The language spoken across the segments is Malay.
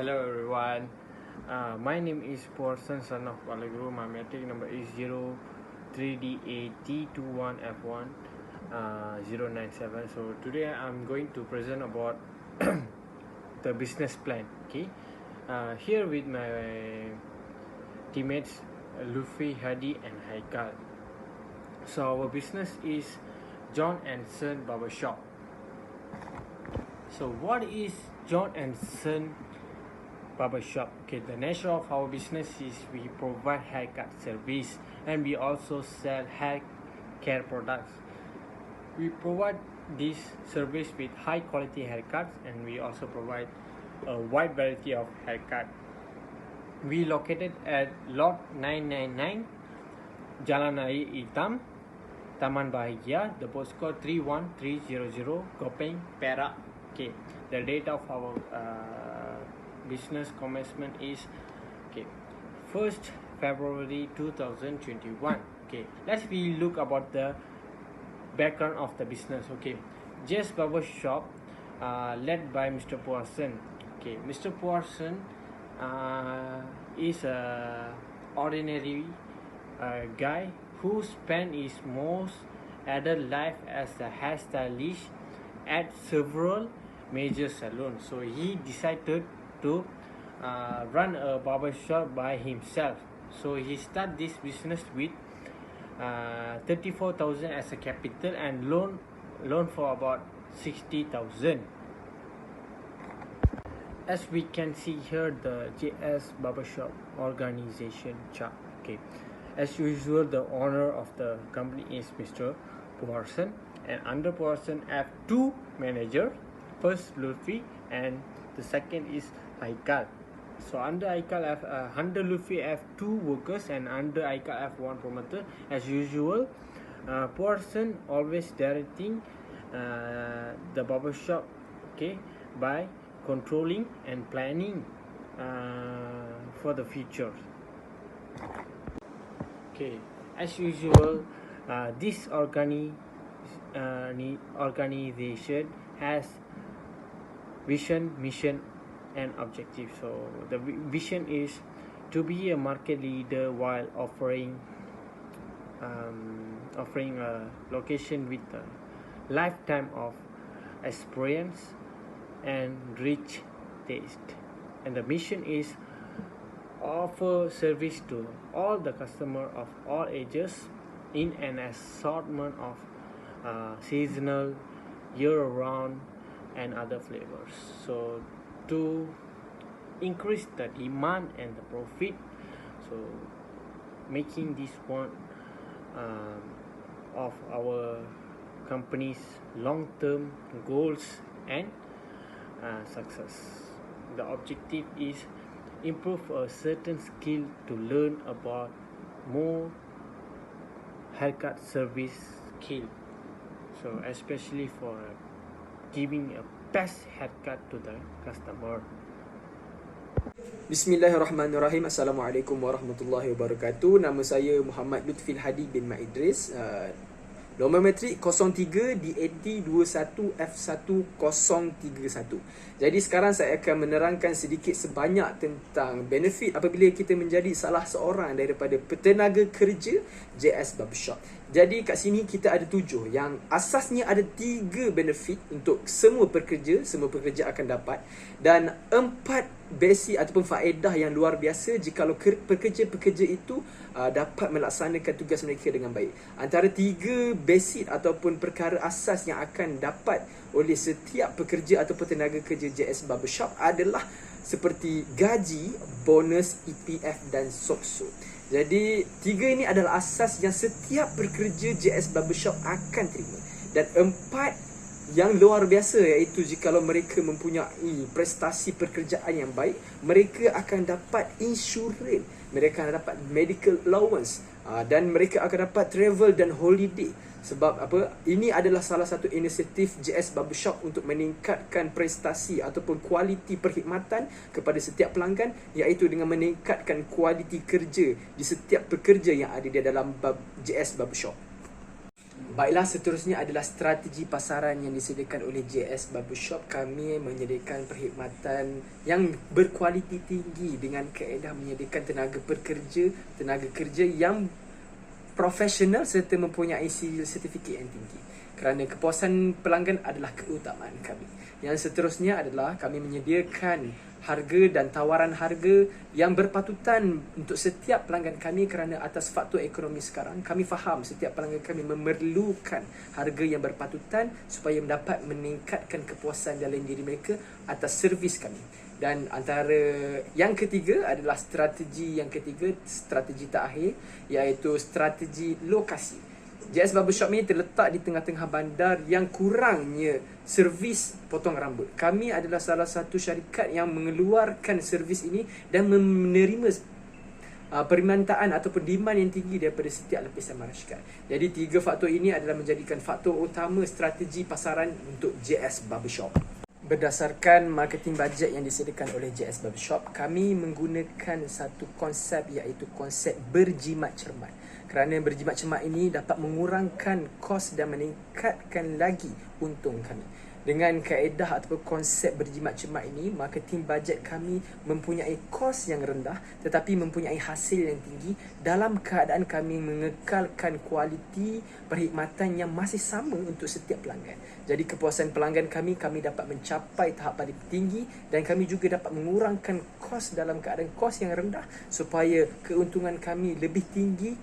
Hello everyone. My name is Porson, son of Palaguru. My metric number is 03DAT21F1 097. So today I'm going to present about the business plan. Okay. Here with my teammates Luffy, Hadi, and Haikal. So our business is John and Son Barbershop. So what is John and Son Barbershop? Okay, the nature of our business is we provide haircut service and we also sell hair care products. We provide this service with high quality haircuts and we also provide a wide variety of haircut. We located at lot 999 Jalan Air Hitam, Taman Bahagia, the postcode 31300, Gopeng, Perak. Okay, the date of our business commencement is 1st February 2021. Okay, let's we look about the background of the business. Okay, Jess Barber Shop, led by Mr. Porson. Okay, Mr. Porson is a ordinary guy who spent his most adult life as a hairstylist at several major salons. So he decided to run a barber shop by himself. So he started this business with 34,000 as a capital and loan for about 60,000. As we can see here, the JS Barbershop organization chart. Okay, as usual, the owner of the company is Mr. Porson, and under Porson I have two managers. First Luffy and the second is Haikal. So under Haikal I have under Luffy I have two workers and under Haikal I have one promoter. As usual, Porson always directing the barbershop, okay, by controlling and planning for the future. Okay, as usual, this organization has vision, mission, and objective. So the vision is to be a market leader while offering a location with a lifetime of experience and rich taste. And the mission is offer service to all the customer of all ages in an assortment of seasonal, year-round, and other flavors. So to increase the demand and the profit, so making this one of our company's long-term goals and success. The objective is improve a certain skill to learn about more haircut service skill, so especially for giving a best haircut to the customer. Bismillahirrahmanirrahim. Assalamualaikum warahmatullahi wabarakatuh. Nama saya Muhammad Lutfi Hadi bin Mak Idris. Nombor metrik 03 DAT 21F1031. Jadi sekarang saya akan menerangkan sedikit sebanyak tentang benefit apabila kita menjadi salah seorang daripada petenaga kerja JS Barbershop. Jadi kat sini kita ada 7. Yang asasnya ada 3 benefit untuk semua pekerja akan dapat, dan 4 basic ataupun faedah yang luar biasa jikalau pekerja-pekerja itu dapat melaksanakan tugas mereka dengan baik. Antara 3 basic ataupun perkara asas yang akan dapat oleh setiap pekerja ataupun tenaga kerja JS Barbershop adalah seperti gaji, bonus, EPF dan SOPSO. Jadi 3 ini adalah asas yang setiap pekerja JS Barbershop akan terima. Dan 4 yang luar biasa, iaitu jikalau mereka mempunyai prestasi pekerjaan yang baik, mereka akan dapat insurans, mereka akan dapat medical allowance, dan mereka akan dapat travel dan holiday. Sebab apa? Ini adalah salah satu inisiatif JS Barbershop untuk meningkatkan prestasi ataupun kualiti perkhidmatan kepada setiap pelanggan, iaitu dengan meningkatkan kualiti kerja di setiap pekerja yang ada di dalam JS Barbershop. Baiklah, seterusnya adalah strategi pasaran yang disediakan oleh JS Barbershop. Kami menyediakan perkhidmatan yang berkualiti tinggi dengan kaedah menyediakan tenaga kerja yang profesional serta mempunyai sertifikat yang tinggi. Kerana kepuasan pelanggan adalah keutamaan kami. Yang seterusnya adalah kami menyediakan harga dan tawaran harga yang berpatutan untuk setiap pelanggan kami, kerana atas faktor ekonomi sekarang kami faham setiap pelanggan kami memerlukan harga yang berpatutan supaya dapat meningkatkan kepuasan dalam diri mereka atas servis kami. Dan antara yang ketiga adalah strategi terakhir, iaitu strategi lokasi. JS Barbershop ni terletak di tengah-tengah bandar yang kurangnya servis potong rambut. Kami adalah salah satu syarikat yang mengeluarkan servis ini dan menerima permintaan ataupun demand yang tinggi daripada setiap lapisan masyarakat. Jadi 3 faktor ini adalah menjadikan faktor utama strategi pasaran untuk JS Barbershop. Berdasarkan marketing bajet yang disediakan oleh JS Barbershop, kami menggunakan satu konsep, iaitu konsep berjimat cermat. Kerana berjimat cermat ini dapat mengurangkan kos dan meningkatkan lagi untung kami. Dengan kaedah ataupun konsep berjimat cermat ini, marketing bajet kami mempunyai kos yang rendah tetapi mempunyai hasil yang tinggi dalam keadaan kami mengekalkan kualiti perkhidmatan yang masih sama untuk setiap pelanggan. Jadi kepuasan pelanggan kami dapat mencapai tahap paling tinggi, dan kami juga dapat mengurangkan kos dalam keadaan kos yang rendah supaya keuntungan kami lebih tinggi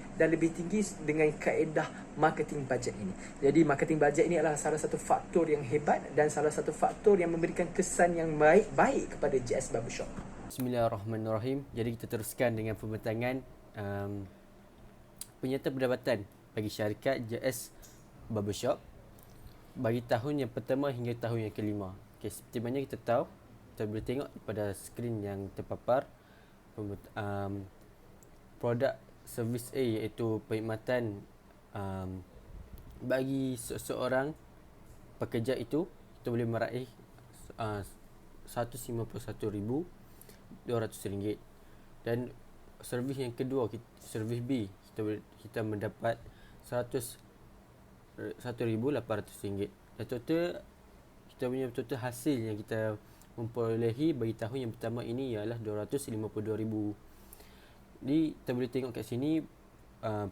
dengan kaedah marketing bajet ini. Jadi marketing bajet ini adalah salah satu faktor yang hebat dan salah satu faktor yang memberikan kesan yang baik kepada JS Barbershop. Bismillahirrahmanirrahim. Jadi kita teruskan dengan pembentangan penyerta pendapatan bagi syarikat JS Barbershop bagi tahun yang pertama hingga tahun yang kelima. Okay, seperti mana kita tahu, kita boleh tengok pada skrin yang terpapar produk servis A, iaitu perkhidmatan bagi seseorang pekerja itu kita boleh meraih RM151,200. Dan servis yang kedua, servis B, kita mendapat RM101,800. Dan total, kita punya total hasil yang kita memperolehi bagi tahun yang pertama ini ialah RM252,000. Jadi kita boleh tengok kat sini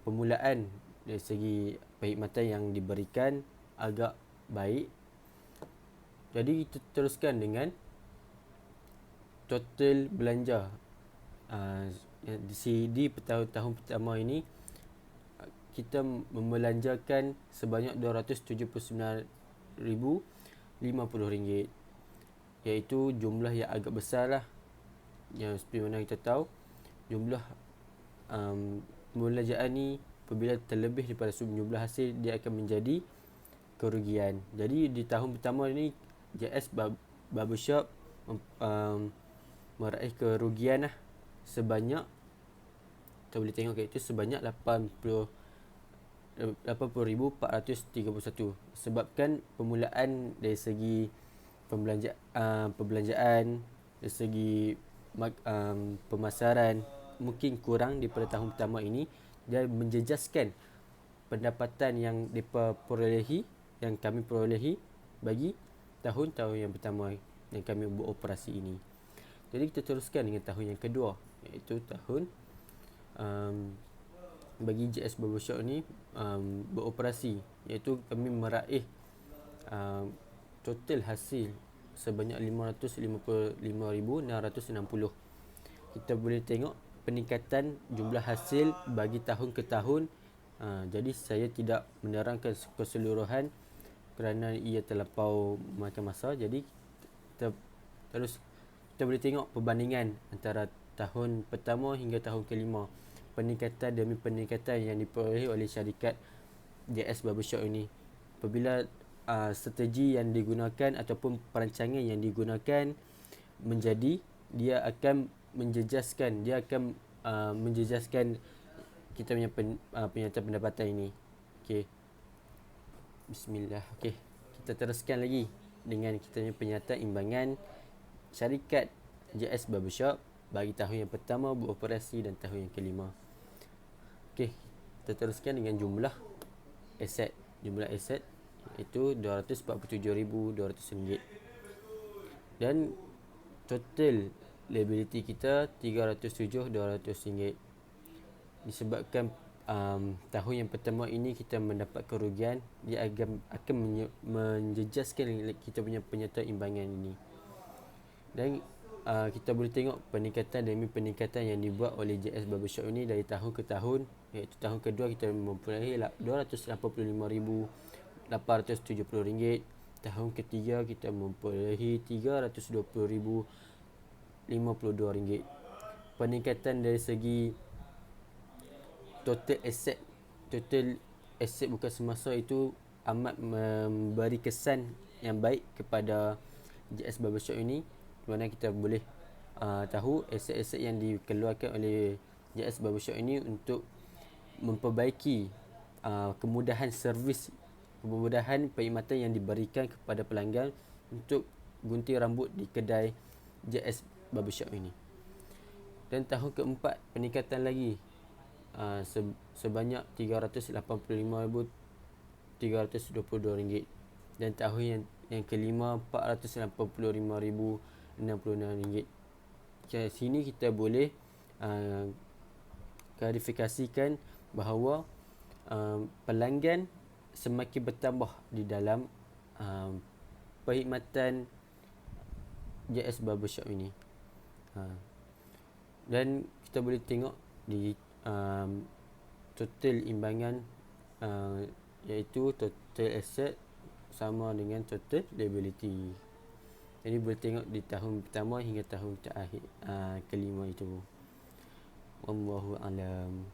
permulaan dari segi perkhidmatan yang diberikan agak baik. Jadi kita teruskan dengan total belanja. Di tahun pertama ini kita membelanjakan sebanyak RM279,050, iaitu jumlah yang agak besar lah. Yang seperti mana kita tahu, jumlah pembelanjaan ni apabila terlebih daripada jumlah hasil, dia akan menjadi kerugian. Jadi di tahun pertama ni JS Barbershop meraih kerugian lah sebanyak, kita boleh tengok kat itu, sebanyak 80,431, sebabkan permulaan dari segi perbelanjaan, dari segi pemasaran mungkin kurang daripada tahun pertama ini. Dia menjejaskan pendapatan yang kami perolehi bagi tahun-tahun yang pertama yang kami beroperasi ini. Jadi kita teruskan dengan tahun yang kedua, iaitu tahun bagi JS Barbershop ni beroperasi, iaitu kami meraih total hasil sebanyak RM555,660. Kita boleh tengok peningkatan jumlah hasil bagi tahun ke tahun. Jadi saya tidak menerangkan keseluruhan kerana ia terlampau makan masa. Jadi kita boleh tengok perbandingan antara tahun pertama hingga tahun kelima, peningkatan demi peningkatan yang diperolehi oleh syarikat JS Barbershop ini. Apabila strategi yang digunakan ataupun perancangan yang digunakan menjadi, dia akan menjejaskan kita punya penyerta pendapatan ini. Okey. Bismillah. Okey. Kita teruskan lagi dengan kita punya penyertaan imbangan syarikat JS Barbershop bagi tahun yang pertama beroperasi dan tahun yang kelima. Okey. Kita teruskan dengan jumlah aset. jumlah aset iaitu RM247,200 dan total liability kita RM307,200. Disebabkan tahun yang pertama ini kita mendapat kerugian, dia akan menjejaskan kita punya penyertaan imbangan ini. Dan kita boleh tengok peningkatan demi peningkatan yang dibuat oleh JS Barbershop ini dari tahun ke tahun. Iaitu tahun kedua kita mempunyai RM285,870. Tahun ketiga kita mempunyai RM320,052. Peningkatan dari segi total aset bukan semasa itu amat memberi kesan yang baik kepada JS Barbershop ini, di mana kita boleh tahu aset-aset yang dikeluarkan oleh JS Barbershop ini untuk memperbaiki kemudahan servis, kemudahan perkhidmatan yang diberikan kepada pelanggan untuk gunting rambut di kedai JS Barbershop ini. Dan tahun keempat peningkatan lagi sebanyak RM385,322. Dan tahun yang kelima RM485,066. Di sini kita boleh klarifikasikan bahawa pelanggan semakin bertambah di dalam perkhidmatan JS Barbershop ini. Dan kita boleh tengok di total imbangan iaitu total asset sama dengan total liability. Jadi boleh tengok di tahun pertama hingga tahun terakhir kelima itu. Wallahu alam.